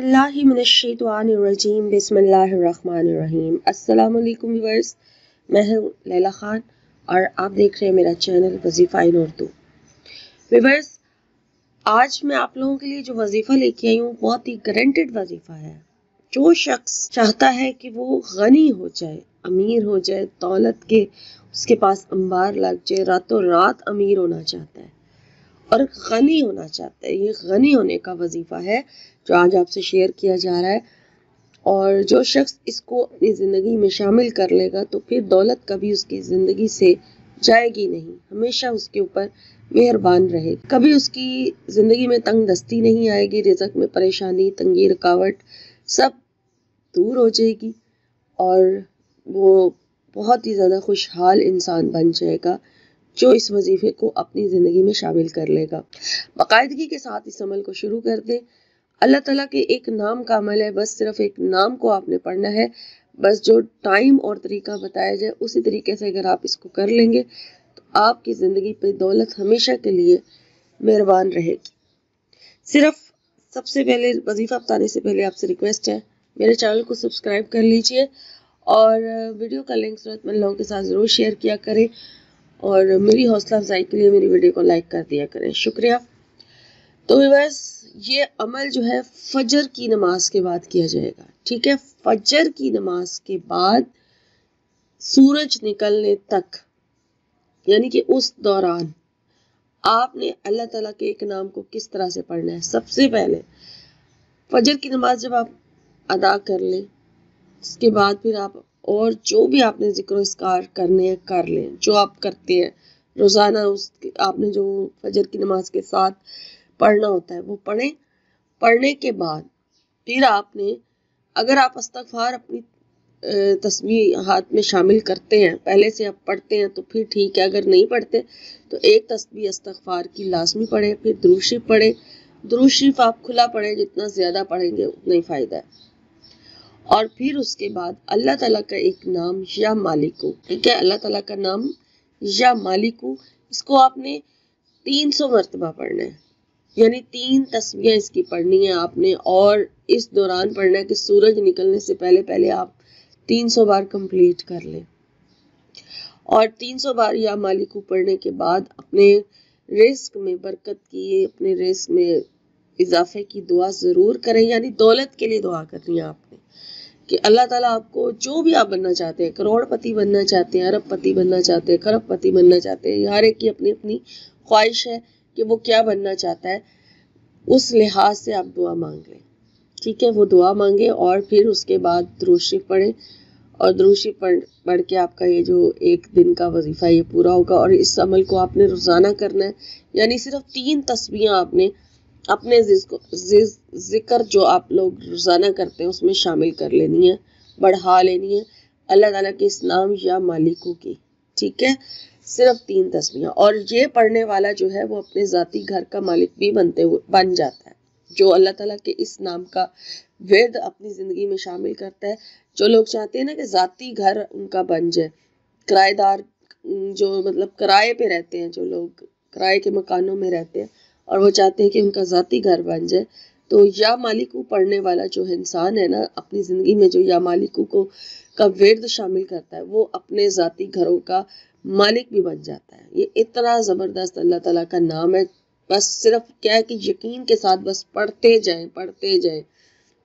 औज़ुबिल्लाहिमिनश्शैतानिर्रजीम बिस्मिल्लाहिर्रहमानिर्रहीम। अस्सलाम वालेकुम व्यूअर्स, मैं हूँ लैला खान और आप देख रहे हैं मेरा चैनल वजीफ़ा इन उर्दू। व्यूअर्स, आज मैं आप लोगों के लिए जो वजीफ़ा लेके आई हूँ बहुत ही गारंटेड वजीफ़ा है। जो शख्स चाहता है कि वो गनी हो जाए, अमीर हो जाए, दौलत के उसके पास अंबार लग जाए, रातों रात अमीर होना चाहता है और गनी होना चाहता है, ये गनी होने का वजीफ़ा है जो आज आपसे शेयर किया जा रहा है। और जो शख्स इसको अपनी ज़िंदगी में शामिल कर लेगा तो फिर दौलत कभी उसकी ज़िंदगी से जाएगी नहीं, हमेशा उसके ऊपर मेहरबान रहेगी। कभी उसकी ज़िंदगी में तंग दस्ती नहीं आएगी, रिज़्क में परेशानी, तंगी, रुकावट सब दूर हो जाएगी और वो बहुत ही ज़्यादा खुशहाल इंसान बन जाएगा जो इस वजीफे को अपनी ज़िंदगी में शामिल कर लेगा। बाकायदगी के साथ इस अमल को शुरू कर दें। अल्लाह ताला के एक नाम का अमल है, बस सिर्फ एक नाम को आपने पढ़ना है। बस जो टाइम और तरीका बताया जाए उसी तरीके से अगर आप इसको कर लेंगे तो आपकी ज़िंदगी पे दौलत हमेशा के लिए मेहरबान रहेगी। सिर्फ सबसे पहले वजीफ़ा बताने से पहले आपसे रिक्वेस्ट है, मेरे चैनल को सब्सक्राइब कर लीजिए और वीडियो का लिंक ज़रूरतमंद लोगों के साथ ज़रूर शेयर किया करें और मेरी हौसला अफजाई के लिए मेरी वीडियो को लाइक कर दिया करें, शुक्रिया। तो बस ये अमल जो है फजर की नमाज के बाद किया जाएगा, ठीक है। फजर की नमाज के बाद सूरज निकलने तक, यानी कि उस दौरान आपने अल्लाह ताला के एक नाम को किस तरह से पढ़ना है। सबसे पहले फजर की नमाज जब आप अदा कर लें उसके बाद फिर आप और जो भी आपने जिक्र इस्कार करने हैं कर लें, जो आप करते हैं रोज़ाना, उस आपने जो फजर की नमाज के साथ पढ़ना होता है वो पढ़ें। पढ़ने के बाद फिर आपने, अगर आप इस्तग़फ़ार अपनी तस्बीह हाथ में शामिल करते हैं, पहले से आप पढ़ते हैं तो फिर ठीक है, अगर नहीं पढ़ते तो एक तस्बीह इस्तग़फ़ार की लाजमी पढ़ें। फिर दुरूद शरीफ पढ़ें। दुरूद शरीफ आप खुला पढ़ें, जितना ज़्यादा पढ़ेंगे उतना ही फ़ायदा है। और फिर उसके बाद अल्लाह ताला का एक नाम या मालिकू, ठीक है, अल्लाह ताला का नाम या मालिकू, इसको आपने 300 मरतबा पढ़ना है, यानी 3 तस्बीहें इसकी पढ़नी है आपने। और इस दौरान पढ़ना है कि सूरज निकलने से पहले पहले आप 300 बार कंप्लीट कर लें। और 300 बार या मालिकू पढ़ने के बाद अपने रिस्क में बरकत की, अपने रिस्क में इजाफे की दुआ ज़रूर करें, यानी दौलत के लिए दुआ करनी है आपने कि अल्लाह ताला आपको जो भी आप बनना चाहते हैं, करोड़पति बनना चाहते हैं, अरबपति बनना चाहते हैं, खरबपति बनना चाहते हैं, हर एक की अपनी अपनी ख्वाहिश है कि वो क्या बनना चाहता है, उस लिहाज से आप दुआ मांग लें, ठीक है। वो दुआ मांगे और फिर उसके बाद दुरूद शरीफ पढ़ें और दुरूद शरीफ पढ़ के आपका ये जो एक दिन का वजीफ़ा ये पूरा होगा। और इस अमल को आपने रोज़ाना करना है, यानी सिर्फ 3 तस्बीहें आपने अपने जिक्र जो आप लोग रोज़ाना करते हैं उसमें शामिल कर लेनी है, बढ़ा लेनी है अल्लाह ताला के इस नाम या मालिकू की, ठीक है। सिर्फ 3 तस्बीहें, और ये पढ़ने वाला जो है वो अपने ज़ाती घर का मालिक भी बन जाता है, जो अल्लाह ताला के इस नाम का विर्द अपनी ज़िंदगी में शामिल करता है। जो लोग चाहते हैं ना कि ज़ाती घर उनका बन जाए, किराएदार जो मतलब किराए पे रहते हैं, जो लोग किराए के मकानों में रहते हैं और वो चाहते हैं कि उनका ज़ाती घर बन जाए, तो या मालिकू पढ़ने वाला जो इंसान है ना, अपनी ज़िंदगी में जो या मालिकू को का विर्द शामिल करता है वो अपने ज़ाती घरों का मालिक भी बन जाता है। ये इतना ज़बरदस्त अल्लाह ताला का नाम है। बस सिर्फ क्या है कि यकीन के साथ बस पढ़ते जाएं।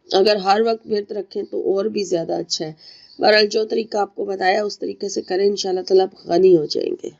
अगर हर वक्त विर्द रखें तो और भी ज़्यादा अच्छा है। बहरहाल जो तरीका आपको बताया उस तरीके से करें, इंशाअल्लाह ताला आप गनी हो जाएंगे।